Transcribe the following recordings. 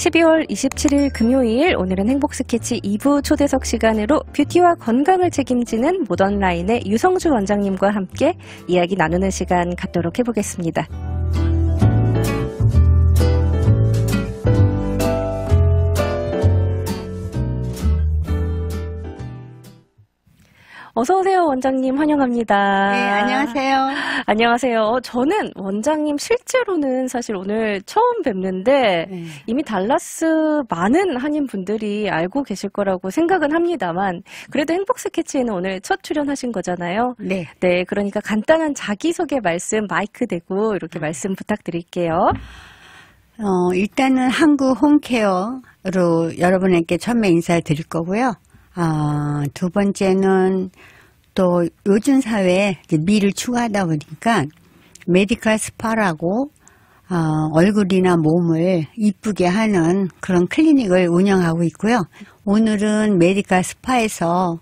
12월 27일 금요일, 오늘은 행복스케치 2부 초대석 시간으로 뷰티와 건강을 책임지는 모던라인의 유성주 원장님과 함께 이야기 나누는 시간 갖도록 해보겠습니다. 어서오세요, 원장님. 환영합니다. 네, 안녕하세요. 안녕하세요. 저는 원장님 실제로는 사실 오늘 처음 뵙는데 이미 달라스 많은 한인분들이 알고 계실 거라고 생각은 합니다만 그래도 행복스케치에는 오늘 첫 출연하신 거잖아요. 네. 네, 그러니까 간단한 자기소개 말씀 마이크 대고 이렇게 말씀 부탁드릴게요. 일단은 한국 홈케어로 여러분에게 처음에 인사를 드릴 거고요. 두 번째는 또 요즘 사회에 이제 미를 추구하다 보니까 메디컬 스파라고 얼굴이나 몸을 이쁘게 하는 그런 클리닉을 운영하고 있고요. 오늘은 메디컬 스파에서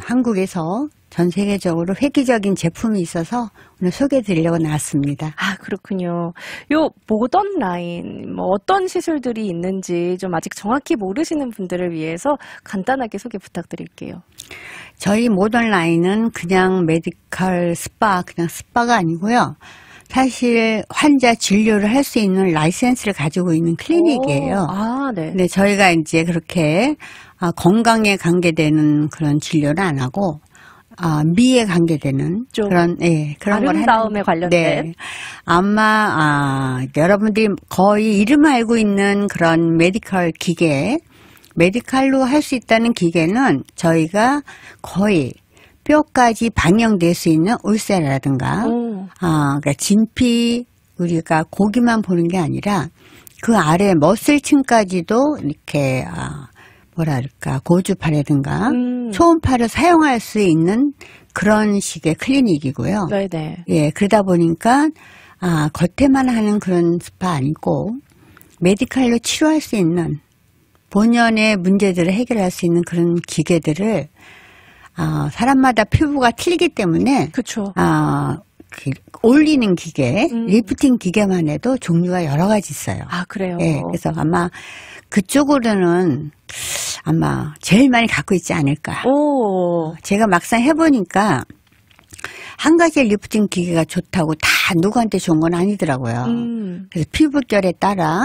한국에서 전 세계적으로 획기적인 제품이 있어서 오늘 소개해 드리려고 나왔습니다. 아, 그렇군요. 요 모던 라인, 어떤 시술들이 있는지 좀 아직 정확히 모르시는 분들을 위해서 간단하게 소개 부탁드릴게요. 저희 모던 라인은 그냥 메디컬 스파, 그냥 스파가 아니고요. 사실 환자 진료를 할 수 있는 라이센스를 가지고 있는 클리닉이에요. 네. 근데 저희가 이제 그렇게 건강에 관계되는 그런 진료는 안 하고 미에 관계되는 그런 그런 걸 아름다움에 관련된. 네. 아마 여러분들이 거의 이름 알고 있는 그런 메디컬 기계, 메디컬로 할 수 있다는 기계는 저희가 거의 뼈까지 방영될 수 있는 울세라든가, 그러니까 진피 우리가 고기만 보는 게 아니라 그 아래 머슬층까지도 이렇게 뭐랄까 고주파라든가 초음파를 사용할 수 있는 그런 식의 클리닉이고요. 네네. 예, 그러다 보니까 겉에만 하는 그런 스파 아니고 메디컬로 치료할 수 있는 본연의 문제들을 해결할 수 있는 그런 기계들을 사람마다 피부가 틀리기 때문에 그렇죠. 올리는 기계, 리프팅 기계만 해도 종류가 여러 가지 있어요. 아, 그래요? 예, 그래서 아마 그쪽으로는 아마 제일 많이 갖고 있지 않을까. 제가 막상 해보니까 한 가지 리프팅 기계가 좋다고 다 누구한테 좋은 건 아니더라고요. 그래서 피부결에 따라,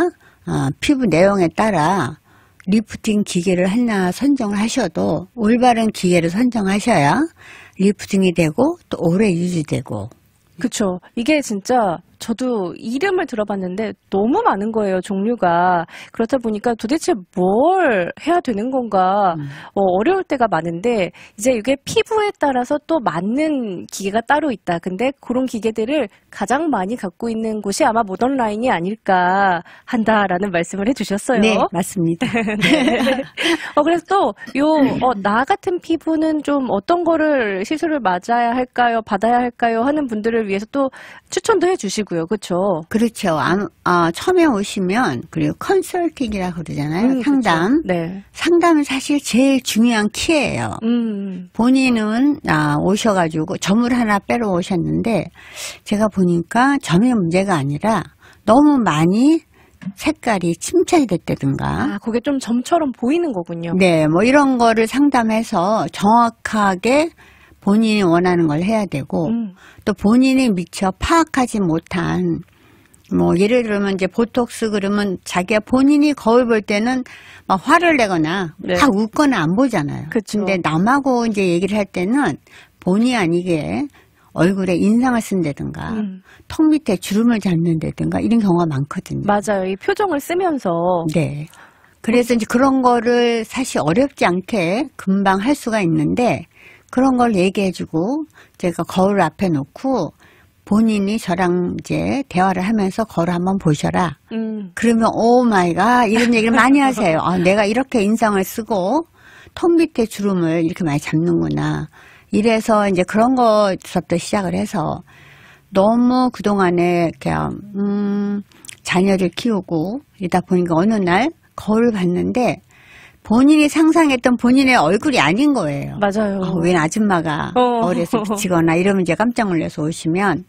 피부 내용에 따라 리프팅 기계를 하나 선정을 하셔도 올바른 기계를 선정하셔야 리프팅이 되고 또 오래 유지되고. 그쵸. 이게 진짜 저도 이름을 들어봤는데 너무 많은 거예요, 종류가. 그렇다 보니까 도대체 뭘 해야 되는 건가 어려울 때가 많은데 이제 이게 피부에 따라서 또 맞는 기계가 따로 있다. 근데 그런 기계들을 가장 많이 갖고 있는 곳이 아마 모던 라인이 아닐까 한다라는 말씀을 해주셨어요. 네, 맞습니다. 네. 그래서 또 나 같은 피부는 좀 어떤 거를 시술을 맞아야 할까요? 받아야 할까요? 하는 분들을 위해서 또 추천도 해주시고 그렇죠. 그렇죠. 처음에 오시면 그리고 컨설팅이라고 그러잖아요. 상담. 그렇죠. 네. 상담은 사실 제일 중요한 키예요. 본인은 오셔가지고 점을 하나 빼러 오셨는데 제가 보니까 점의 문제가 아니라 너무 많이 색깔이 침착이 됐다든가. 그게 좀 점처럼 보이는 거군요. 네, 뭐 이런 거를 상담해서 정확하게 본인이 원하는 걸 해야 되고 또 본인이 미처 파악하지 못한 뭐 예를 들면 이제 보톡스 그러면 자기가 본인이 거울 볼 때는 막 화를 내거나 막 웃거나 안 보잖아요. 그쵸. 근데 남하고 이제 얘기를 할 때는 본의 아니게 얼굴에 인상을 쓴다든가 턱 밑에 주름을 잡는다든가 이런 경우가 많거든요. 맞아요. 이 표정을 쓰면서. 네. 그래서 이제 그런 거를 사실 어렵지 않게 금방 할 수가 있는데 그런 걸 얘기해주고 제가 거울 앞에 놓고 본인이 저랑 이제 대화를 하면서 거울 한번 보셔라. 그러면 오 마이 갓 이런 얘기를 많이 하세요. 내가 이렇게 인상을 쓰고 턱 밑에 주름을 이렇게 많이 잡는구나. 이래서 이제 그런 것부터 시작을 해서 너무 그동안에 그냥 자녀를 키우고 이러다 보니까 어느 날 거울을 봤는데 본인이 상상했던 본인의 얼굴이 아닌 거예요. 맞아요. 웬 아줌마가 거울에서 비치거나 이러면 이제 깜짝 놀라서 오시면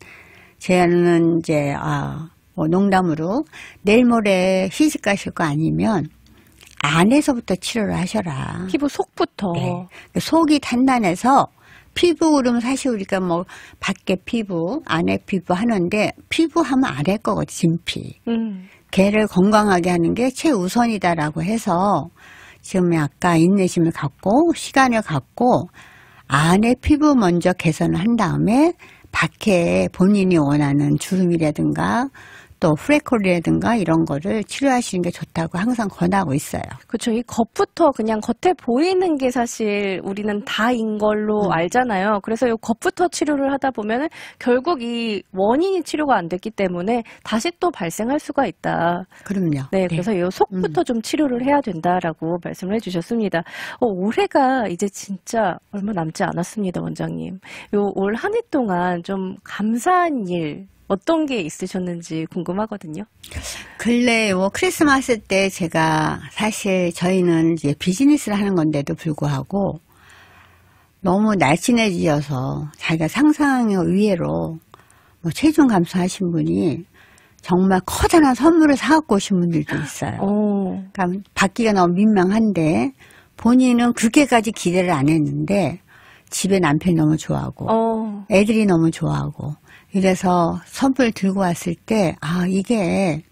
저는 이제 뭐 농담으로 내일 모레 시집 가실 거 아니면 안에서부터 치료를 하셔라. 피부 속부터. 네. 속이 단단해서 피부 그러면 사실 우리가 뭐 밖에 피부, 안에 피부 하는데 피부 하면 아래 거거든, 진피. 걔를 건강하게 하는 게 최우선이다라고 해서 지금 약간 인내심을 갖고 시간을 갖고 안에 피부 먼저 개선을 한 다음에 밖에 본인이 원하는 주름이라든가 또 프레콜이라든가 이런 거를 치료하시는 게 좋다고 항상 권하고 있어요. 그렇죠. 이 겉부터 그냥 겉에 보이는 게 사실 우리는 다인 걸로 알잖아요. 그래서 이 겉부터 치료를 하다 보면 결국 이 원인이 치료가 안 됐기 때문에 다시 또 발생할 수가 있다. 그럼요. 네, 그래서 이 속부터 좀 치료를 해야 된다라고 말씀을 해주셨습니다. 올해가 이제 진짜 얼마 남지 않았습니다, 원장님. 요 올 한 해 동안 좀 감사한 일 어떤 게 있으셨는지 궁금하거든요. 근래 크리스마스 때 제가 사실 저희는 이제 비즈니스를 하는 건데도 불구하고 너무 날씬해지셔서 자기가 상상의 의외로 체중 감소하신 분이 정말 커다란 선물을 사갖고 오신 분들도 있어요. 그러니까 받기가 너무 민망한데 본인은 그렇게까지 기대를 안 했는데 집에 남편이 너무 좋아하고 애들이 너무 좋아하고 이래서 선물 들고 왔을 때 이게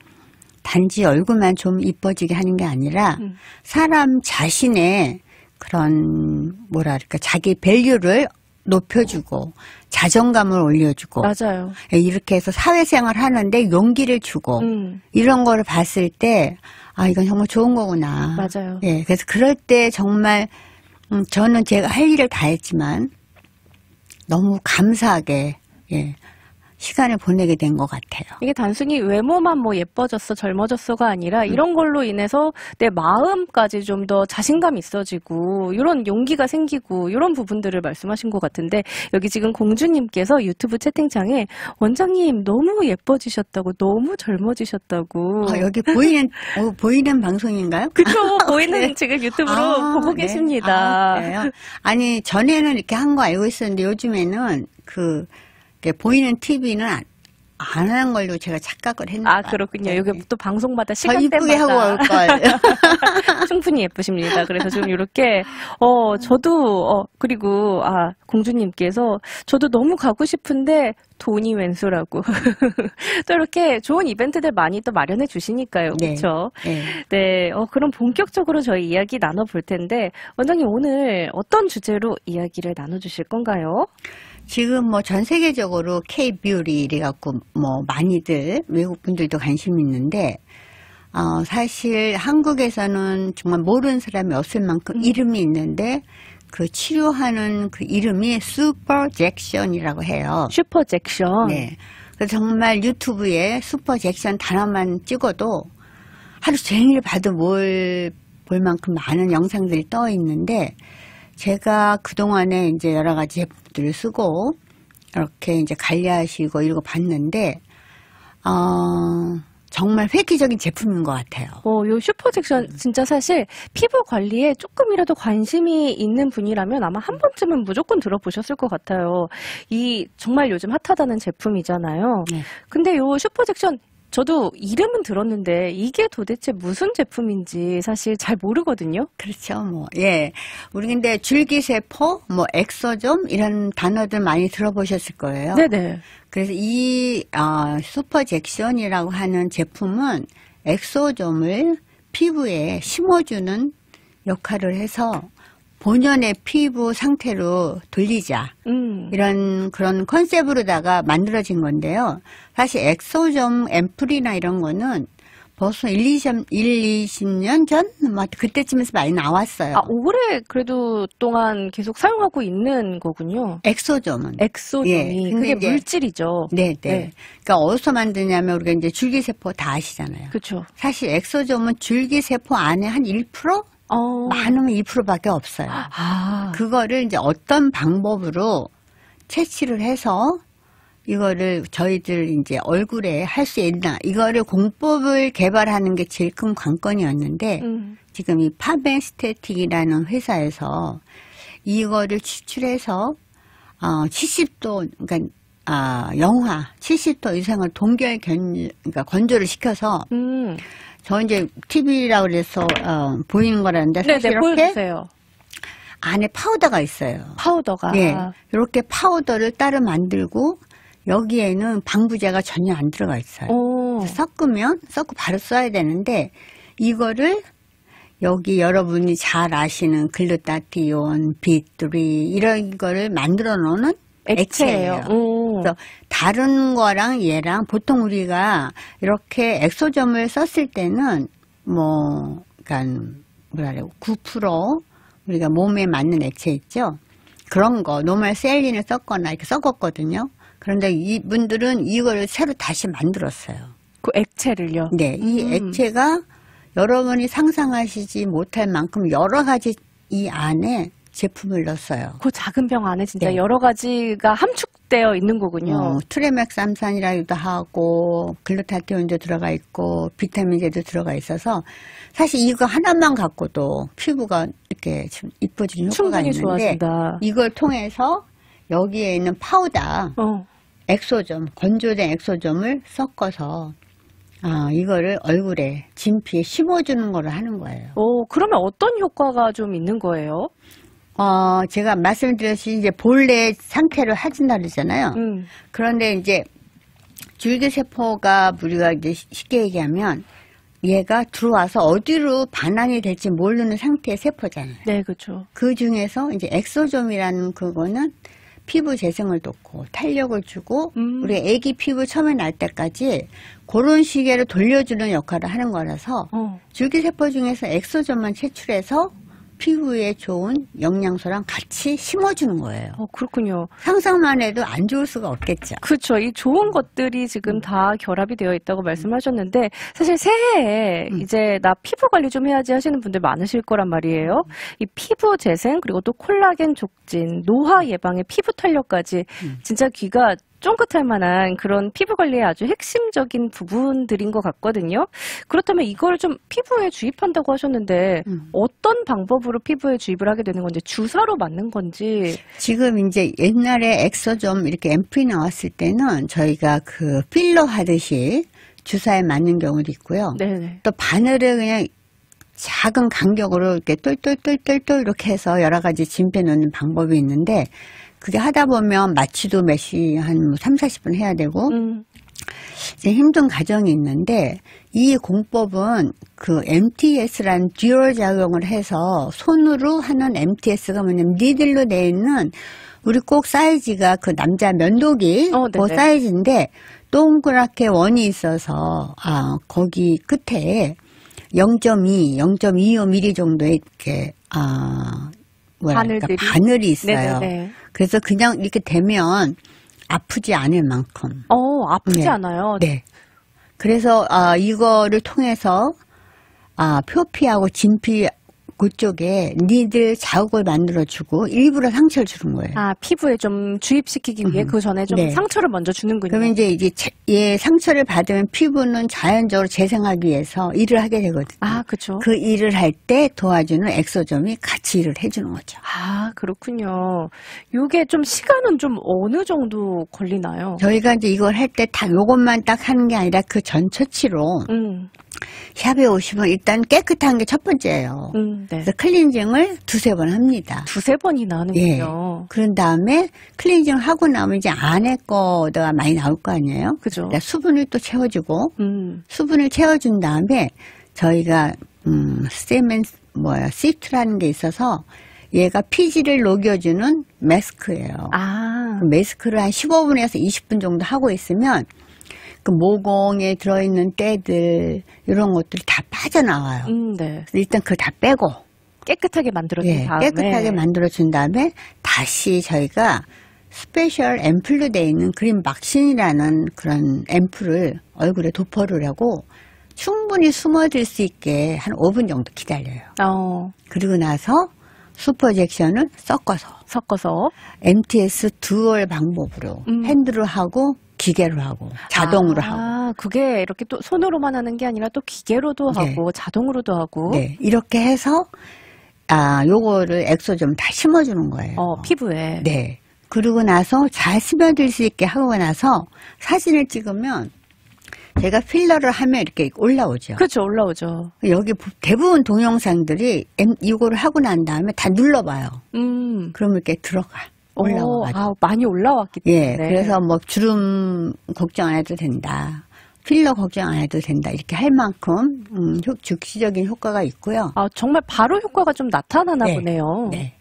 단지 얼굴만 좀 이뻐지게 하는 게 아니라 사람 자신의 그런 뭐랄까 자기 밸류를 높여주고 자존감을 올려주고 맞아요. 이렇게 해서 사회생활 하는데 용기를 주고 이런 거를 봤을 때 이건 정말 좋은 거구나. 맞아요. 예, 그래서 그럴 때 정말 저는 제가 할 일을 다 했지만 너무 감사하게 시간을 보내게 된 것 같아요. 이게 단순히 외모만 뭐 예뻐졌어, 젊어졌어가 아니라 이런 걸로 인해서 내 마음까지 좀 더 자신감 있어지고 이런 용기가 생기고 이런 부분들을 말씀하신 것 같은데 여기 지금 공주님께서 유튜브 채팅창에 원장님 너무 예뻐지셨다고 너무 젊어지셨다고 여기 보이는 방송인가요? 그렇죠. 보이는 네. 지금 유튜브로 보고 네. 계십니다. 그래요? 아니 전에는 이렇게 한 거 알고 있었는데 요즘에는 보이는 TV는 안 하는 걸로 제가 착각을 했나 봐요. 그렇군요. 네. 여기 또 방송마다 더 이쁘게 시간대마다 하고 올 걸. 충분히 예쁘십니다. 그래서 좀 이렇게 저도 그리고 공주님께서 저도 너무 가고 싶은데 돈이 웬수라고 또 이렇게 좋은 이벤트들 많이 또 마련해 주시니까요. 그렇죠? 네. 네. 그럼 본격적으로 저희 이야기 나눠볼 텐데 원장님 오늘 어떤 주제로 이야기를 나눠주실 건가요? 지금 전 세계적으로 K-뷰티 이래갖고 많이들 외국 분들도 관심 있는데 사실 한국에서는 정말 모르는 사람이 없을 만큼 이름이 있는데 그 치료하는 그 이름이 슈퍼젝션이라고 해요. 슈퍼젝션. 네. 그래서 정말 유튜브에 슈퍼젝션 단어만 찍어도 하루 종일 봐도 뭘 볼 만큼 많은 영상들이 떠 있는데 제가 그동안에 이제 여러 가지 제품들을 쓰고 이렇게 이제 관리하시고 이러고 봤는데 정말 획기적인 제품인 것 같아요. 요 슈퍼젝션 진짜 사실 피부 관리에 조금이라도 관심이 있는 분이라면 아마 한 번쯤은 무조건 들어보셨을 것 같아요. 이 정말 요즘 핫하다는 제품이잖아요. 네. 근데 요 슈퍼젝션 저도 이름은 들었는데 이게 도대체 무슨 제품인지 사실 잘 모르거든요. 그렇죠. 예. 우리 근데 줄기세포, 엑소점 이런 단어들 많이 들어보셨을 거예요. 네네. 그래서 이 슈퍼젝션이라고 하는 제품은 엑소점을 피부에 심어주는 역할을 해서 본연의 피부 상태로 돌리자. 이런 그런 컨셉으로다가 만들어진 건데요. 사실 엑소점 앰플이나 이런 거는 벌써 20년 전? 그때쯤에서 많이 나왔어요. 오래 그래도 동안 계속 사용하고 있는 거군요. 엑소점은. 엑소점이. 예, 그게 이제 물질이죠. 네. 네. 그러니까 어디서 만드냐면 우리가 이제 줄기세포 다 아시잖아요. 그렇죠. 사실 엑소점은 줄기세포 안에 한 1%? 많으면 2%밖에 없어요. 그거를 이제 어떤 방법으로 채취를 해서 이거를 저희들 이제 얼굴에 할 수 있나 이거를 공법을 개발하는 게 제일 큰 관건이었는데 지금 이 파벤스테틱이라는 회사에서 이거를 추출해서 70도 그러니까 영하 70도 이상을 그러니까 건조를 시켜서 저 이제 TV라고 그래서 보이는 거라는데 사실 네네, 이렇게 보여주세요. 안에 파우더가 있어요. 파우더가. 네, 이렇게 파우더를 따로 만들고 여기에는 방부제가 전혀 안 들어가 있어요. 섞고 바로 써야 되는데 이거를 여기 여러분이 잘 아시는 글루타티온, B3 이런 거를 만들어 놓는 액체예요. 그래서 다른 거랑 얘랑 보통 우리가 이렇게 엑소점을 썼을 때는 그러니까 9% 우리가 몸에 맞는 액체 있죠. 그런 거 노멀 셀린을 썼거나 이렇게 섞었거든요. 그런데 이분들은 이걸 새로 다시 만들었어요. 그 액체를요? 네, 이 액체가 여러분이 상상하시지 못할 만큼 여러 가지 이 안에 제품을 넣었어요. 그 작은 병 안에 진짜 네. 여러 가지가 함축되어 있는 거군요. 트레맥삼산이라고도 하고 글루타티온도 들어가 있고 비타민제도 들어가 있어서 사실 이거 하나만 갖고도 피부가 이렇게 좀 이뻐지는 효과가 충분히 있는데 좋아진다. 이걸 통해서 여기에 있는 파우더, 엑소점, 건조된 엑소점을 섞어서 이거를 얼굴에 진피에 심어주는 거를 하는 거예요. 그러면 어떤 효과가 좀 있는 거예요? 제가 말씀드렸듯이 이제 본래 상태를 하진다 그러잖아요. 그런데 이제 줄기세포가 우리가 이제 쉽게 얘기하면 얘가 들어와서 어디로 반환이 될지 모르는 상태의 세포잖아요. 네, 그렇죠. 그 중에서 이제 엑소점이라는 그거는 피부 재생을 돕고 탄력을 주고 우리 애기 피부 처음에 날 때까지 그런 시계를 돌려주는 역할을 하는 거라서 줄기세포 중에서 엑소점만 채출해서 피부에 좋은 영양소랑 같이 심어주는 거예요. 그렇군요. 상상만 해도 안 좋을 수가 없겠죠. 그렇죠. 이 좋은 것들이 지금 다 결합이 되어 있다고 말씀하셨는데 사실 새해에 이제 나 피부 관리 좀 해야지 하시는 분들 많으실 거란 말이에요. 이 피부 재생 그리고 또 콜라겐 촉진, 노화 예방에 피부 탄력까지 진짜 귀가 쫑긋할 만한 그런 피부 관리의 아주 핵심적인 부분들인 것 같거든요. 그렇다면 이걸 좀 피부에 주입한다고 하셨는데 어떤 방법으로 피부에 주입을 하게 되는 건지 주사로 맞는 건지. 지금 이제 옛날에 엑소점 이렇게 앰플이 나왔을 때는 저희가 그 필러 하듯이 주사에 맞는 경우도 있고요. 네네. 또 바늘을 그냥 작은 간격으로 이렇게 똘똘똘똘똘 이렇게 해서 여러 가지 진피에 넣는 방법이 있는데 그게 하다 보면 마취도 몇시 한 30-40분 해야 되고 이제 힘든 과정이 있는데 이 공법은 그 MTS라는 듀얼 작용을 해서 손으로 하는 MTS가 뭐냐면 니들로 돼 있는 우리 꼭 사이즈가 그 남자 면도기 그 사이즈인데 동그랗게 원이 있어서 거기 끝에 0.2, 0.25mm 정도의 이렇게 바늘이 있어요. 네네네. 그래서 그냥 이렇게 되면 아프지 않을 만큼. 아프지 않아요? 네. 그래서 이거를 통해서 표피하고 진피 그쪽에 니들 자국을 만들어주고 일부러 상처를 주는 거예요. 피부에 좀 주입시키기 위해 그 전에 좀 상처를 먼저 주는군요. 그러면 이제 상처를 받으면 피부는 자연적으로 재생하기 위해서 일을 하게 되거든요. 그렇죠. 그 일을 할 때 도와주는 엑소점이 같이 일을 해주는 거죠. 그렇군요. 이게 좀 시간은 좀 어느 정도 걸리나요? 저희가 이제 이걸 할 때 다 요것만 딱 하는 게 아니라 그 전 처치로 샵에 오시면 일단 깨끗한 게 첫 번째예요. 네. 그래서 클렌징을 2-3번 합니다. 2-3번이나 하는군요. 그런 다음에 클렌징을 하고 나면 이제 안에 거가 많이 나올 거 아니에요? 그죠. 그러니까 수분을 또 채워주고, 수분을 채워준 다음에 저희가, 시트라는 게 있어서 얘가 피지를 녹여주는 마스크예요. 그 마스크를 한 15분에서 20분 정도 하고 있으면 그 모공에 들어있는 때들 이런 것들이 다 빠져나와요. 네. 일단 그걸 다 빼고 깨끗하게 만들어준 다음에 깨끗하게 만들어준 다음에 다시 저희가 스페셜 앰플로 되어 있는 그린 막신이라는 그런 앰플을 얼굴에 도포를 하고 충분히 숨어들 수 있게 한 5분 정도 기다려요. 그리고 나서 슈퍼젝션을 섞어서 MTS 듀얼 방법으로 핸드로 하고 기계로 하고 자동으로 하고. 그게 이렇게 또 손으로만 하는 게 아니라 또 기계로도 하고 자동으로도 하고. 네, 이렇게 해서 요거를 엑소점 다 심어주는 거예요. 피부에. 네. 그러고 나서 잘 스며들 수 있게 하고 나서 사진을 찍으면 제가 필러를 하면 이렇게 올라오죠. 그렇죠. 올라오죠. 여기 대부분 동영상들이 이거를 하고 난 다음에 다 눌러봐요. 그러면 이렇게 들어가. 올라와가지고. 많이 올라왔기 때문에. 예, 그래서 뭐 주름 걱정 안 해도 된다. 필러 걱정 안 해도 된다. 이렇게 할 만큼 즉시적인 효과가 있고요. 정말 바로 효과가 좀 나타나나 네, 보네요. 네.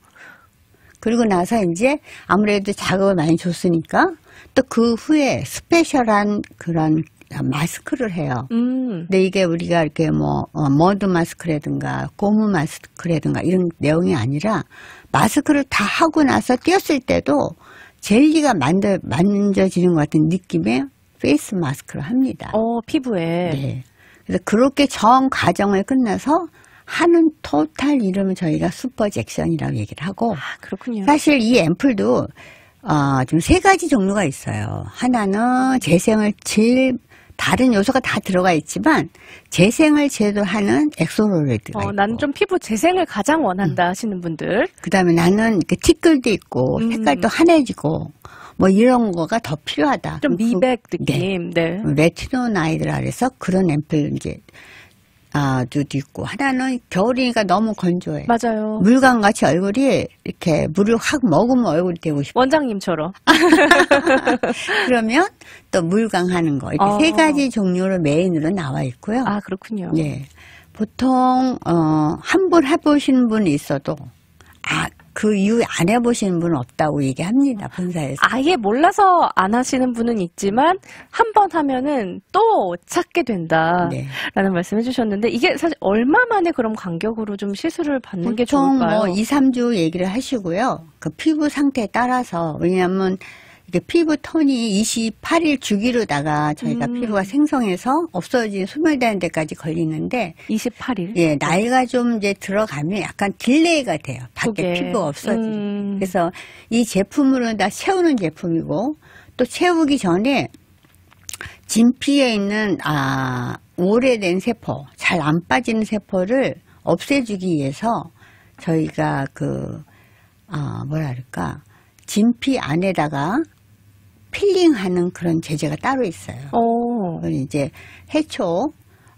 그리고 나서 이제 아무래도 자극을 많이 줬으니까 또 그 후에 스페셜한 그런 마스크를 해요. 근데 이게 우리가 이렇게 머드 마스크라든가 고무 마스크라든가 이런 내용이 아니라 마스크를 다 하고 나서 띄었을 때도 젤리가 만져지는 것 같은 느낌의 페이스 마스크를 합니다. 피부에. 네. 그래서 그렇게 전 과정을 끝나서 하는 토탈 이름을 저희가 슈퍼 잭션이라고 얘기를 하고. 그렇군요. 사실 이 앰플도 좀 3가지 종류가 있어요. 하나는 재생을 다른 요소가 다 들어가 있지만 재생을 제도하는 엑소로이드가 있고. 나는 좀 피부 재생을 가장 원한다 하시는 분들. 그다음에 나는 티끌도 있고 색깔도 환해지고 뭐 이런 거가 더 필요하다. 좀 미백 느낌. 네. 레티노나이드라 그래서 그런 앰플 이제 도 있고 하나는 겨울이니까 너무 건조해. 맞아요. 물감같이 얼굴이 이렇게 물을 확 머금은 얼굴이 되고 싶어. 원장님처럼. 그러면 또 물광하는 거 이렇게 3가지 종류로 메인으로 나와 있고요. 그렇군요. 네. 보통 한 번 해보시는 분이 있어도 그 이후에 안 해보시는 분은 없다고 얘기합니다. 본사에서. 아예 몰라서 안 하시는 분은 있지만 한 번 하면은 또 찾게 된다라는 네. 말씀해 주셨는데 이게 사실 얼마 만에 그럼 간격으로 좀 시술을 받는 게 좋을까요? 보통 2, 3주 얘기를 하시고요. 그 피부 상태에 따라서 왜냐하면 이게 피부 톤이 28일 주기로다가 저희가 피부가 생성해서 없어진 소멸되는 데까지 걸리는데 28일? 예, 나이가 좀 이제 들어가면 약간 딜레이가 돼요. 밖에 피부가 없어지고. 그래서 이 제품으로는 다 채우는 제품이고 또 채우기 전에 진피에 있는 오래된 세포, 잘 안 빠지는 세포를 없애주기 위해서 저희가 진피 안에다가 필링하는 그런 제제가 따로 있어요. 그건 이제 해초,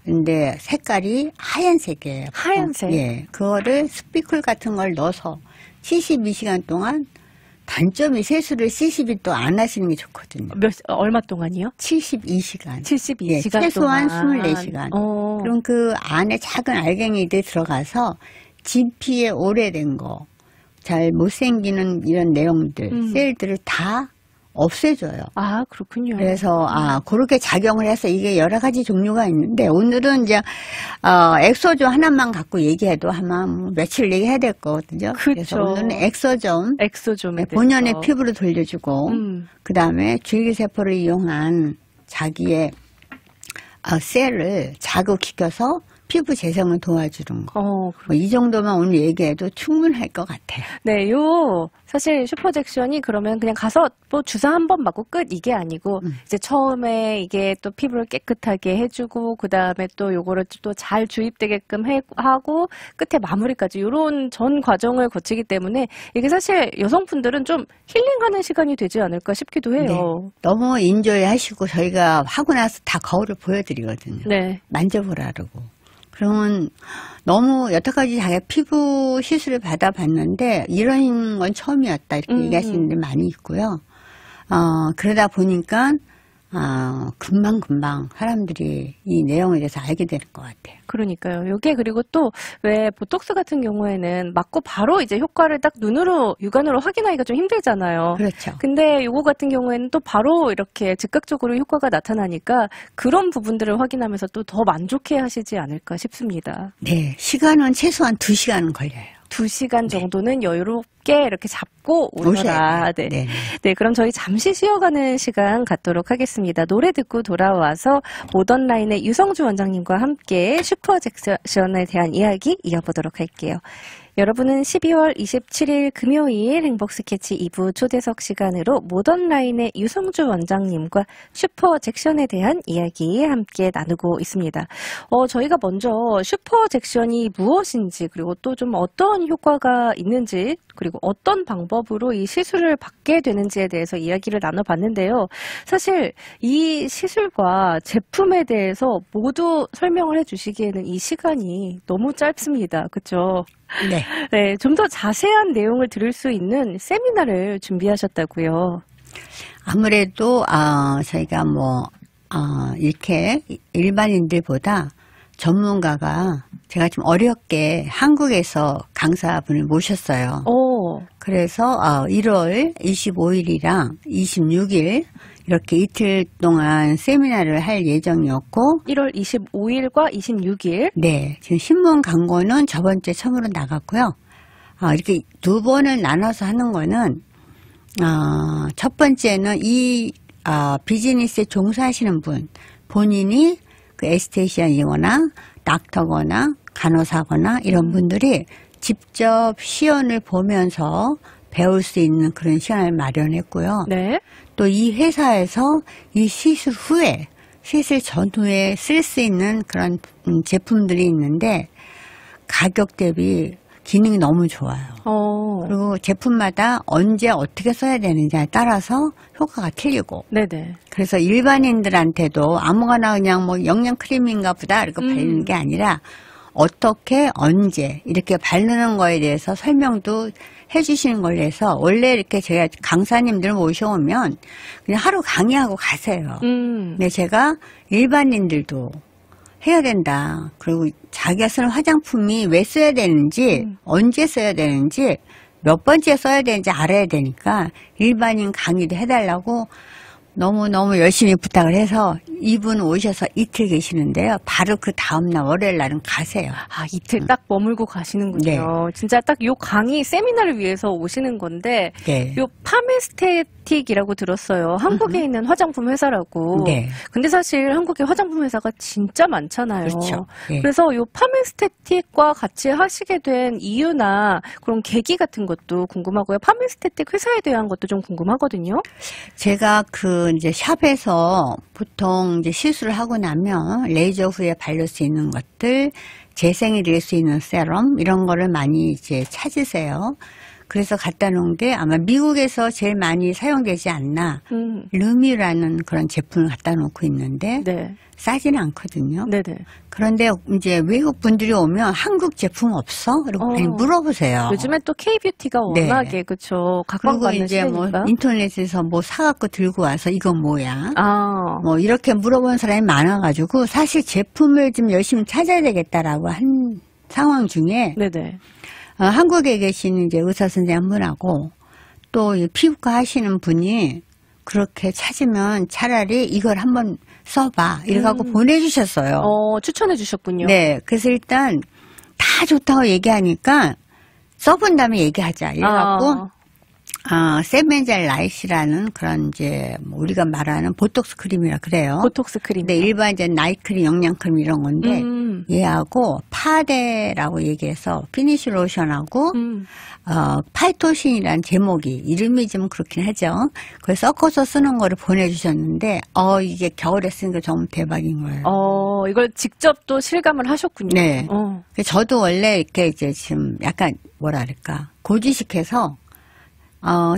근데 색깔이 하얀색이에요. 하얀색? 예. 그거를 스피클 같은 걸 넣어서 72시간 동안 단점이 세수를 70일 안 하시는 게 좋거든요. 얼마 동안이요? 72시간. 72시간 예, 최소한 동안. 24시간. 그럼 그 안에 작은 알갱이들이 들어가서 진피에 오래된 거, 잘 못생기는 이런 내용들, 셀들을 다 없애줘요. 그렇군요. 그래서 그렇게 작용을 해서 이게 여러 가지 종류가 있는데 오늘은 이제 엑소존 하나만 갖고 얘기해도 아마 며칠 얘기해야 될 거거든요. 그래서 오늘은 엑소존에 본연의 피부를 돌려주고 그 다음에 줄기세포를 이용한 자기의 셀을 자극시켜서 피부 재생을 도와주는 거. 이 정도만 오늘 얘기해도 충분할 것 같아요. 네, 사실 슈퍼잭션이 그러면 그냥 가서 뭐 주사 한 번 맞고 끝 이게 아니고 이제 처음에 이게 또 피부를 깨끗하게 해주고 그 다음에 또 요거를 또 잘 주입되게끔 하고 끝에 마무리까지 이런 전 과정을 거치기 때문에 이게 사실 여성분들은 좀 힐링하는 시간이 되지 않을까 싶기도 해요. 네, 너무 인조해 하시고 저희가 하고 나서 다 거울을 보여드리거든요. 네. 만져보라고. 그러면 너무 여태까지 자기가 피부 시술을 받아봤는데 이런 건 처음이었다 이렇게 얘기하시는 분들 많이 있고요. 그러다 보니까 금방금방 사람들이 이 내용에 대해서 알게 되는 것 같아요. 그러니까요. 요게 그리고 또 왜 보톡스 같은 경우에는 맞고 바로 이제 효과를 딱 육안으로 확인하기가 좀 힘들잖아요. 그렇죠. 근데 요거 같은 경우에는 또 바로 이렇게 즉각적으로 효과가 나타나니까 그런 부분들을 확인하면서 또 더 만족해 하시지 않을까 싶습니다. 네. 시간은 최소한 2시간은 걸려요. 2시간 정도는 여유롭게 이렇게 잡고 오셔라. 네. 네. 네, 그럼 저희 잠시 쉬어가는 시간 갖도록 하겠습니다. 노래 듣고 돌아와서 모던라인의 유성주 원장님과 함께 슈퍼잭션에 대한 이야기 이어보도록 할게요. 여러분은 12월 27일 금요일 행복스케치 2부 초대석 시간으로 모던라인의 유성주 원장님과 슈퍼잭션에 대한 이야기 함께 나누고 있습니다. 저희가 먼저 슈퍼잭션이 무엇인지 그리고 또 좀 어떤 효과가 있는지 그리고 어떤 방법으로 이 시술을 받게 되는지에 대해서 이야기를 나눠봤는데요. 사실 이 시술과 제품에 대해서 모두 설명을 해주시기에는 이 시간이 너무 짧습니다. 그렇죠? 네. 네, 좀 더 자세한 내용을 들을 수 있는 세미나를 준비하셨다고요. 아무래도 저희가 이렇게 일반인들보다 전문가가 제가 좀 어렵게 한국에서 강사분을 모셨어요. 오. 그래서 1월 25일이랑 26일 이렇게 이틀 동안 세미나를 할 예정이었고 1월 25일과 26일. 네, 지금 신문 광고는 저번 주에 처음으로 나갔고요. 이렇게 두 번을 나눠서 하는 거는 첫 번째는 이 비즈니스에 종사하시는 분 본인이 그 에스테이션이거나 닥터거나 간호사거나 이런 분들이 직접 시연을 보면서 배울 수 있는 그런 시간을 마련했고요. 네. 또 이 회사에서 이 시술 후에 시술 전후에 쓸 수 있는 그런 제품들이 있는데 가격 대비 기능이 너무 좋아요. 그리고 제품마다 언제 어떻게 써야 되는지에 따라서 효과가 틀리고. 네네. 그래서 일반인들한테도 아무거나 그냥 뭐 영양크림인가 보다 이렇게 바르는 게 아니라 어떻게 언제 이렇게 바르는 거에 대해서 설명도 해주시는 걸로 해서 원래 이렇게 제가 강사님들 모셔오면 그냥 하루 강의하고 가세요. 근데 제가 일반인들도 해야 된다. 그리고 자기가 쓰는 화장품이 왜 써야 되는지, 언제 써야 되는지, 몇 번째 써야 되는지 알아야 되니까 일반인 강의도 해달라고 너무너무 열심히 부탁을 해서 이분 오셔서 이틀 계시는데요. 바로 그 다음날 월요일 날은 가세요. 이틀 딱 머물고 가시는군요. 네. 진짜 딱 요 강의 세미나를 위해서 오시는 건데 네. 요 파메스테틱이라고 들었어요. 한국에 있는 화장품 회사라고. 네. 근데 사실 한국에 화장품 회사가 진짜 많잖아요. 그렇죠. 네. 그래서 요 파메스테틱과 같이 하시게 된 이유나 그런 계기 같은 것도 궁금하고요. 파메스테틱 회사에 대한 것도 좀 궁금하거든요. 제가 이제 샵에서 보통 이제 시술을 하고 나면 레이저 후에 바를 수 있는 것들, 재생이 될 수 있는 세럼 이런 거를 많이 이제 찾으세요. 그래서 갖다 놓은 게 아마 미국에서 제일 많이 사용되지 않나. 르미라는 그런 제품을 갖다 놓고 있는데 네. 싸지는 않거든요. 네네. 그런데 이제 외국 분들이 오면 한국 제품 없어? 그리고 많이 물어보세요. 요즘엔 또 K-뷰티가 네. 워낙에 그쵸. 그리고 각광받는 이제 시대니까. 인터넷에서 사갖고 들고 와서 이건 뭐야? 뭐 이렇게 물어보는 사람이 많아가지고 사실 제품을 좀 열심히 찾아야 되겠다라고 한 상황 중에 네네. 한국에 계신 이제 의사 선생님 한 분하고 또 피부과 하시는 분이 그렇게 찾으면 차라리 이걸 한번 써봐 이래갖고 보내주셨어요. 추천해 주셨군요. 네, 그래서 일단 다 좋다고 얘기하니까 써본 다음에 얘기하자 이래갖고 세멘젤 라이시라는 그런 이제 우리가 말하는 보톡스 크림이라 그래요. 보톡스 크림. 네, 일반 이제 나이크림, 영양크림 이런 건데 얘하고 파데라고 얘기해서 피니쉬 로션하고 파이토신이라는 제목이 이름이 좀 그렇긴 하죠. 그걸 섞어서 쓰는 거를 보내주셨는데 이게 겨울에 쓰는 게 정말 대박인 거예요. 이걸 직접 또 실감을 하셨군요. 네. 저도 원래 이렇게 이제 지금 약간 뭐랄까 고지식해서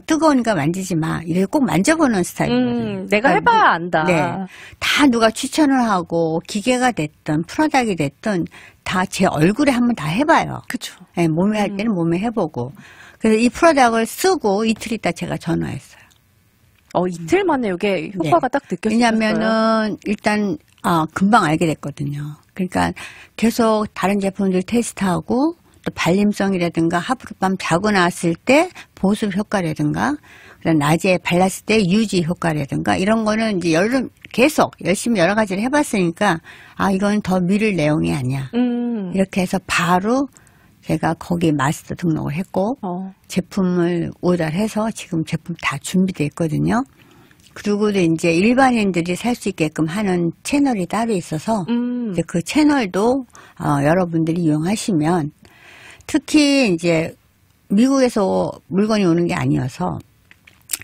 뜨거우니까 만지지 마. 이렇게 꼭 만져보는 스타일이거든요. 내가 해봐야 안다. 네. 다 누가 추천을 하고 기계가 됐든 프로덕이 됐든 다 제 얼굴에 한번 다 해봐요. 그쵸. 네, 몸에 할 때는 몸에 해보고. 그래서 이 프로덕을 쓰고 이틀 있다 제가 전화했어요. 이틀 만에 이게 효과가 딱 느껴졌어요. 왜냐면은 일단 금방 알게 됐거든요. 그러니까 계속 다른 제품들 테스트하고 또 발림성이라든가 하룻밤 자고 나왔을 때 보습 효과라든가 낮에 발랐을 때 유지 효과라든가 이런 거는 이제 계속 열심히 여러 가지를 해봤으니까 이건 더 미룰 내용이 아니야. 이렇게 해서 바로 제가 거기 마스터 등록을 했고 제품을 오더해서 지금 제품 다 준비되어 있거든요. 그리고 이제 일반인들이 살 수 있게끔 하는 채널이 따로 있어서 이제 그 채널도 여러분들이 이용하시면 특히 이제 미국에서 물건이 오는 게 아니어서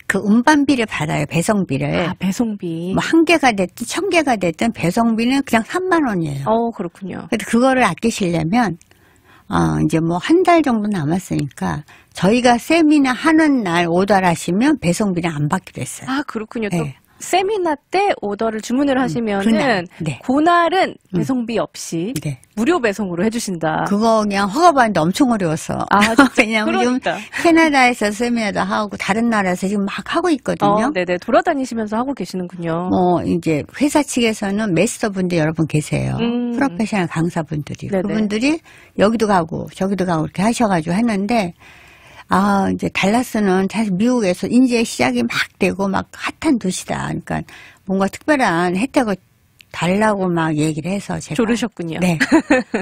그 운반비를 받아요. 배송비를. 배송비. 뭐 1개가 됐든 1000개가 됐든 배송비는 그냥 3만 원이에요. 그렇군요. 그래서 그거를 아끼시려면 이제 뭐 한 달 정도 남았으니까 저희가 세미나 하는 날 오더를 하시면 배송비를 안 받기로 했어요. 아, 그렇군요. 또 네. 세미나 때 오더를 주문을 하시면은 그날, 네. 그날은 배송비 없이 네. 무료 배송으로 해주신다. 그거 그냥 허가 받는데 엄청 어려웠어. 아, 왜냐면 지금 그러니까. 캐나다에서 세미나도 하고 다른 나라에서 지금 막 하고 있거든요. 네네. 돌아다니시면서 하고 계시는군요. 뭐 이제 회사 측에서는 메스터분들 여러분 계세요. 프로페셔널 강사분들이. 네네. 그분들이 여기도 가고 저기도 가고 이렇게 하셔가지고 했는데 이제 달라스는 사실 미국에서 이제 시작이 막 되고 막 핫한 도시다. 그러니까 뭔가 특별한 혜택을 달라고 막 얘기를 해서 제가 조르셨군요. 네.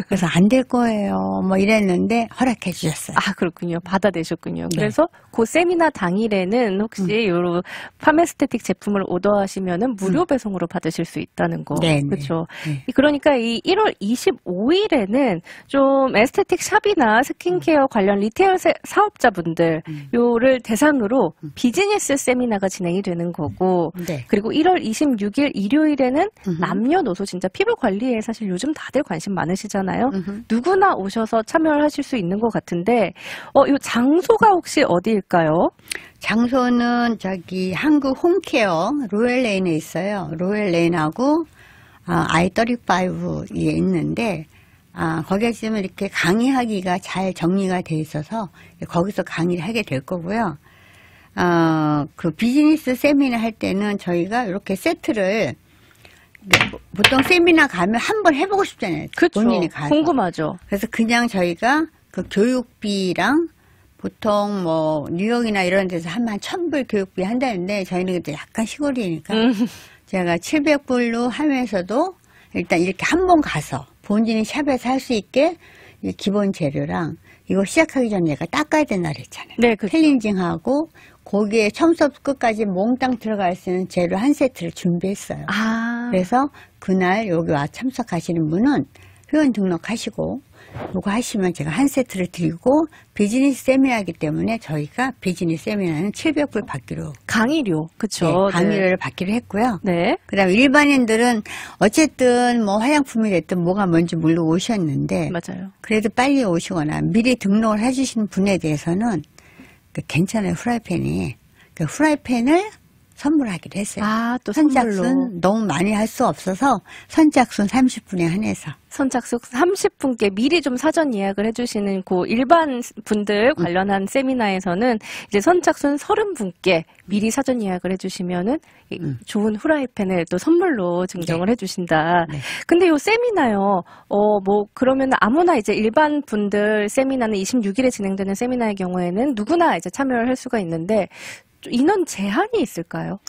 그래서 안 될 거예요. 뭐 이랬는데 허락해 주셨어요. 아, 그렇군요. 받아내셨군요. 네. 그래서 그 세미나 당일에는 혹시 요런 파메스테틱 제품을 오더하시면은 무료 배송으로 받으실 수 있다는 거. 네, 그렇죠. 네. 그러니까 이 1월 25일에는 좀 에스테틱 샵이나 스킨케어 관련 리테일 사업자분들 요를 대상으로 비즈니스 세미나가 진행이 되는 거고 네. 그리고 1월 26일 일요일에는 남녀노소 진짜 피부 관리에 사실 요즘 다들 관심 많으시잖아요. 누구나 오셔서 참여를 하실 수 있는 것 같은데 요 장소가 혹시 어디일까요? 장소는 저기 한국 홈케어 로열레인에 있어요. 로열레인하고 I-35에 있는데 거기에 지금 이렇게 강의하기가 잘 정리가 돼 있어서 거기서 강의를 하게 될 거고요. 그 비즈니스 세미나 할 때는 저희가 이렇게 세트를 보통 세미나 가면 한번 해보고 싶잖아요. 그렇죠. 본인이 가서. 궁금하죠. 그래서 그냥 저희가 그 교육비랑 보통 뭐 뉴욕이나 이런 데서 한 1,000불 교육비 한다는데 저희는 그때 약간 시골이니까 제가 700불로 하면서도 일단 이렇게 한 번 가서 본인이 샵에서 할 수 있게 기본 재료랑 이거 시작하기 전에 내가 닦아야 되는 날 있잖아요. 네, 그렇죠. 클렌징하고 거기에 처음부터 끝까지 몽땅 들어갈 수 있는 재료 한 세트를 준비했어요. 그래서 그날 여기 와 참석하시는 분은 회원 등록하시고 요거 하시면 제가 한 세트를 드리고 비즈니스 세미나이기 때문에 저희가 비즈니스 세미나는 700불 받기로 강의료 그렇죠. 네, 강의료를 받기로 했고요. 네. 그다음에 일반인들은 어쨌든 뭐 화장품이 됐든 뭐가 뭔지 모르고 오셨는데 맞아요. 그래도 빨리 오시거나 미리 등록을 해주신 분에 대해서는 괜찮아요. 후라이팬이. 후라이팬을 선물하기로 했어요. 또 선물로. 선착순 너무 많이 할 수 없어서 선착순 30분에 한해서. 선착순 30분께 미리 좀 사전 예약을 해주시는 그 일반 분들 관련한 세미나에서는 이제 선착순 30분께 미리 사전 예약을 해주시면은 좋은 후라이팬을 또 선물로 증정을 해주신다. 네. 근데 요 세미나요, 뭐 그러면 아무나 이제 일반 분들 세미나는 26일에 진행되는 세미나의 경우에는 누구나 이제 참여를 할 수가 있는데 인원 제한이 있을까요?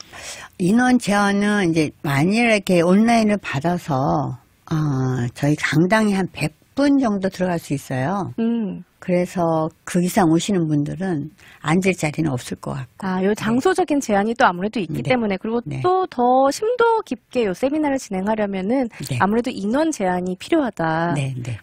인원 제한은 이제 만일 이렇게 온라인을 받아서 저희 강당이 한 100분 정도 들어갈 수 있어요. 그래서 그 이상 오시는 분들은 앉을 자리는 없을 것 같고. 요 장소적인 제한이 또 아무래도 있기 때문에 그리고 또 더 심도 깊게 요 세미나를 진행하려면은 아무래도 인원 제한이 필요하다.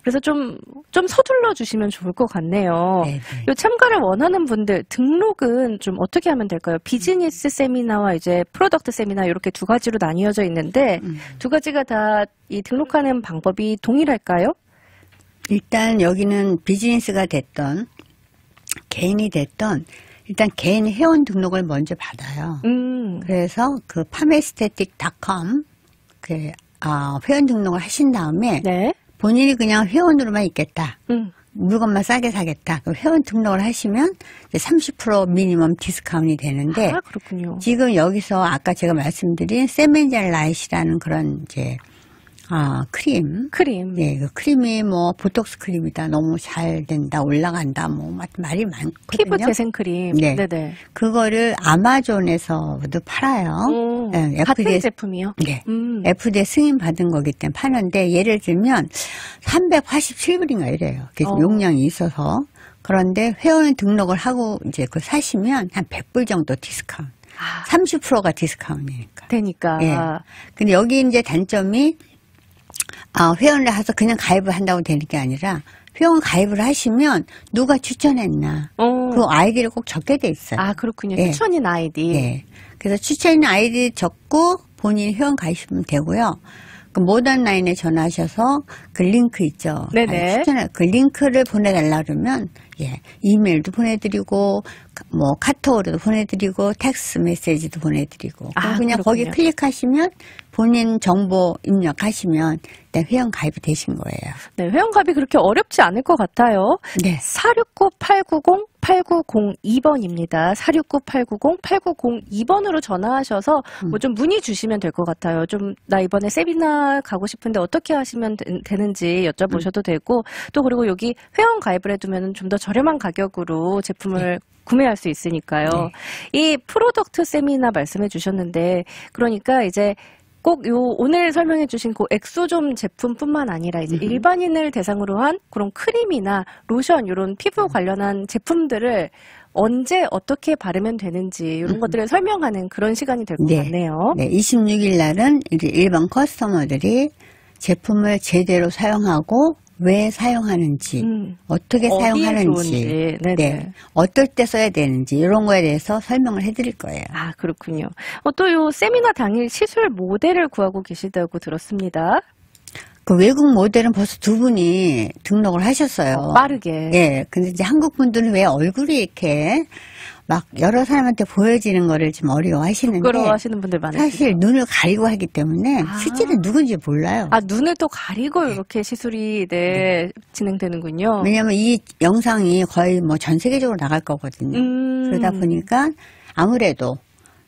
그래서 좀 서둘러 주시면 좋을 것 같네요. 요 참가를 원하는 분들 등록은 좀 어떻게 하면 될까요? 비즈니스 세미나와 이제 프로덕트 세미나 이렇게 두 가지로 나뉘어져 있는데 두 가지가 다 이 등록하는 방법이 동일할까요? 일단 여기는 비즈니스가 됐던 개인이 됐던 일단 개인 회원 등록을 먼저 받아요. 그래서 그 파메스테틱.com 회원 등록을 하신 다음에 본인이 그냥 회원으로만 있겠다. 물건만 싸게 사겠다. 그 회원 등록을 하시면 30% 미니멈 디스카운트이 되는데 그렇군요. 지금 여기서 아까 제가 말씀드린 세멘젤 라이트라는 그런 이제 크림. 네, 그 크림이 뭐 보톡스 크림이다. 너무 잘 된다. 올라간다. 뭐 말이 많거든요. 피부 재생 크림. 네. 네네. 그거를 아마존에서도 팔아요. 네, 같은 제품이요? 네. FDA 승인 받은 거기 때문에 파는데 예를 들면 387불인가 이래요. 그래서 용량이 있어서. 그런데 회원 등록을 하고 이제 그걸 사시면 한 100불 정도 디스카운트. 30%가 디스카운트니까. 되니까. 예. 근데 여기 이제 단점이 회원을 해서 그냥 가입을 한다고 되는 게 아니라 회원 가입을 하시면 누가 추천했나 그 아이디를 꼭 적게 돼 있어요. 그렇군요. 예. 추천인 아이디. 예. 그래서 추천인 아이디 적고 본인 회원 가입하면 되고요. 그 모던 라인에 전화하셔서 그 링크 있죠. 네네. 그 링크를 보내달라 그러면 예, 이메일도 보내드리고 뭐 카톡으로도 보내드리고 텍스트 메시지도 보내드리고 그냥 그렇군요. 거기 클릭하시면 본인 정보 입력하시면 일단 회원 가입이 되신 거예요. 네, 회원가입이 그렇게 어렵지 않을 것 같아요. 네. 469-890-8902번입니다. 469-890-8902번으로 전화하셔서 뭐 좀 문의 주시면 될 것 같아요. 좀 나 이번에 세미나 가고 싶은데 어떻게 하시면 되는지 여쭤보셔도 되고 또 그리고 여기 회원 가입을 해두면 좀 더 저렴한 가격으로 제품을 구매할 수 있으니까요. 이 프로덕트 세미나 말씀해 주셨는데 그러니까 이제 꼭 요 오늘 설명해 주신 그 엑소좀 제품뿐만 아니라 이제 일반인을 대상으로 한 그런 크림이나 로션 이런 피부 관련한 제품들을 언제 어떻게 바르면 되는지 이런 것들을 설명하는 그런 시간이 될 것 같네요. 네, 26일 날은 이제 일반 커스터머들이 제품을 제대로 사용하고 왜 사용하는지, 어떻게 사용하는지, 네, 어떨 때 써야 되는지 이런 거에 대해서 설명을 해드릴 거예요. 아, 그렇군요. 또 요 세미나 당일 시술 모델을 구하고 계시다고 들었습니다. 그 외국 모델은 벌써 2분이 등록을 하셨어요. 빠르게. 예. 근데 이제 한국 분들은 왜 얼굴이 이렇게 막 여러 사람한테 보여지는 거를 좀 어려워하시는데. 부끄러워하시는 분들 많으시죠. 사실 눈을 가리고 하기 때문에 실제로 누군지 몰라요. 아, 눈을 또 가리고 이렇게 시술이 진행되는군요. 왜냐면 이 영상이 거의 뭐 전 세계적으로 나갈 거거든요. 그러다 보니까 아무래도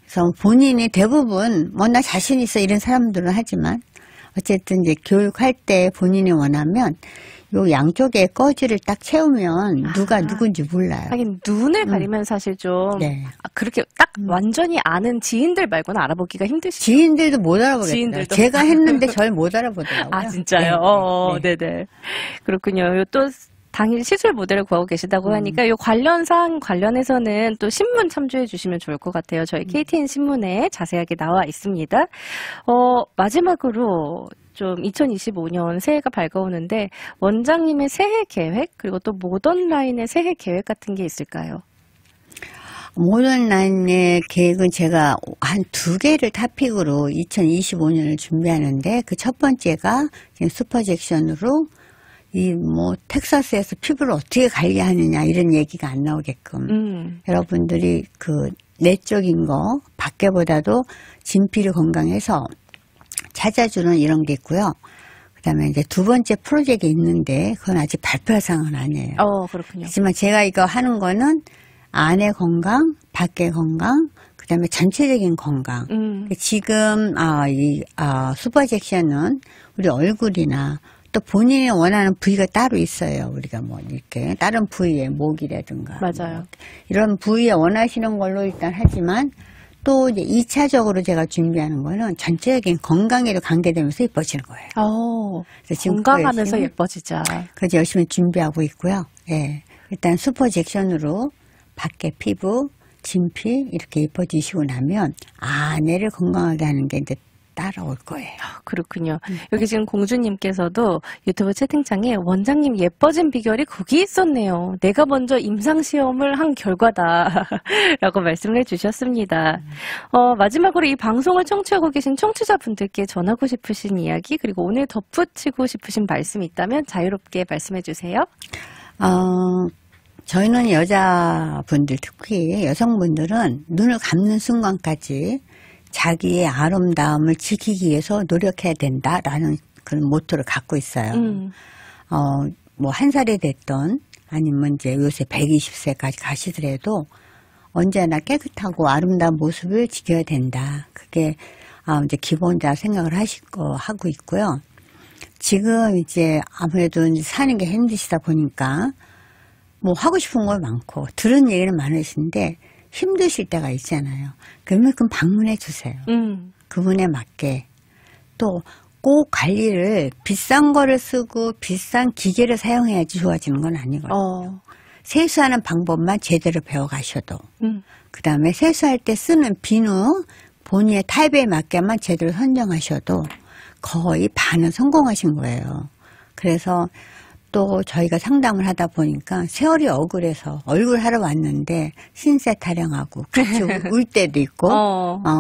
그래서 본인이 대부분 뭐 나 자신 있어 이런 사람들은 하지만 어쨌든 이제 교육할 때 본인이 원하면 요 양쪽에 꺼지를 딱 채우면 누가 누군지 몰라요. 하긴 눈을 가리면 사실 좀 그렇게 딱 완전히 아는 지인들 말고는 알아보기가 힘드시죠. 지인들도 못 알아보겠어요. 제가 했는데 절 못 알아보더라고요. 아, 진짜요? 네네. 그렇군요. 또 당일 시술 모델을 구하고 계시다고 하니까 이 관련 사항 관련해서는 또 신문 참조해 주시면 좋을 것 같아요. 저희 KTN 신문에 자세하게 나와 있습니다. 마지막으로 좀 2025년 새해가 밝아오는데 원장님의 새해 계획 그리고 또 모던 라인의 새해 계획 같은 게 있을까요? 모던 라인의 계획은 제가 한 2개를 타픽으로 2025년을 준비하는데 그 첫 번째가 슈퍼젝션으로 뭐 텍사스에서 피부를 어떻게 관리하느냐 이런 얘기가 안 나오게끔 여러분들이 그 내적인 거 밖에보다도 진피를 건강해서 찾아주는 이런 게 있고요. 그다음에 이제 2번째 프로젝트가 있는데 그건 아직 발표할 상황은 아니에요. 그렇군요. 하지만 제가 이거 하는 거는 안의 건강, 밖의 건강, 그다음에 전체적인 건강. 지금 슈퍼젝션은 우리 얼굴이나 또 본인이 원하는 부위가 따로 있어요. 우리가 뭐 이렇게 다른 부위에 목이라든가 맞아요. 뭐 이런 부위에 원하시는 걸로 일단 하지만 또 이제 2차적으로 제가 준비하는 거는 전체적인 건강에도 관계되면서 예뻐지는 거예요. 그래서 지금 건강하면서 예뻐지자. 그래서 열심히 준비하고 있고요. 예. 일단 슈퍼젝션으로 밖에 피부, 진피 이렇게 예뻐지시고 나면 안에를 건강하게 하는 게 이제 따라올 거예요. 그렇군요. 여기 지금 공주님께서도 유튜브 채팅창에 원장님 예뻐진 비결이 거기 있었네요. 내가 먼저 임상시험을 한 결과다. 라고 말씀을 해주셨습니다. 마지막으로 이 방송을 청취하고 계신 청취자분들께 전하고 싶으신 이야기 그리고 오늘 덧붙이고 싶으신 말씀이 있다면 자유롭게 말씀해 주세요. 저희는 여자분들 특히 여성분들은 눈을 감는 순간까지 자기의 아름다움을 지키기 위해서 노력해야 된다라는 그런 모토를 갖고 있어요. 뭐 1살이 됐던 아니면 이제 요새 120세까지 가시더라도 언제나 깨끗하고 아름다운 모습을 지켜야 된다. 그게 이제 기본자 생각을 하고 있고요. 지금 이제 아무래도 이제 사는 게 힘드시다 보니까 뭐 하고 싶은 거 많고 들은 얘기는 많으신데 힘드실 때가 있잖아요. 그러면 방문해 주세요. 그분에 맞게. 또 꼭 관리를 비싼 거를 쓰고 비싼 기계를 사용해야지 좋아지는 건 아니거든요. 세수하는 방법만 제대로 배워가셔도 그 다음에 세수할 때 쓰는 비누 본인의 타입에 맞게만 제대로 선정하셔도 거의 반은 성공하신 거예요. 그래서 또 저희가 상담을 하다 보니까 세월이 억울해서 얼굴 하러 왔는데 신세 타령하고 같이 울 때도 있고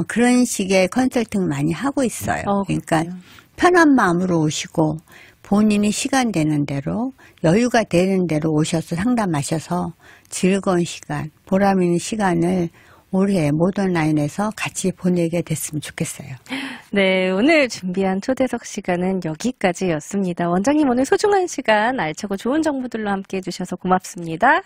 그런 식의 컨설팅 많이 하고 있어요. 그러니까 그렇군요. 편한 마음으로 오시고 본인이 시간 되는 대로 여유가 되는 대로 오셔서 상담하셔서 즐거운 시간, 보람 있는 시간을 올해 모던 라인에서 같이 보내게 됐으면 좋겠어요. 네, 오늘 준비한 초대석 시간은 여기까지였습니다. 원장님 오늘 소중한 시간 알차고 좋은 정보들로 함께 해주셔서 고맙습니다.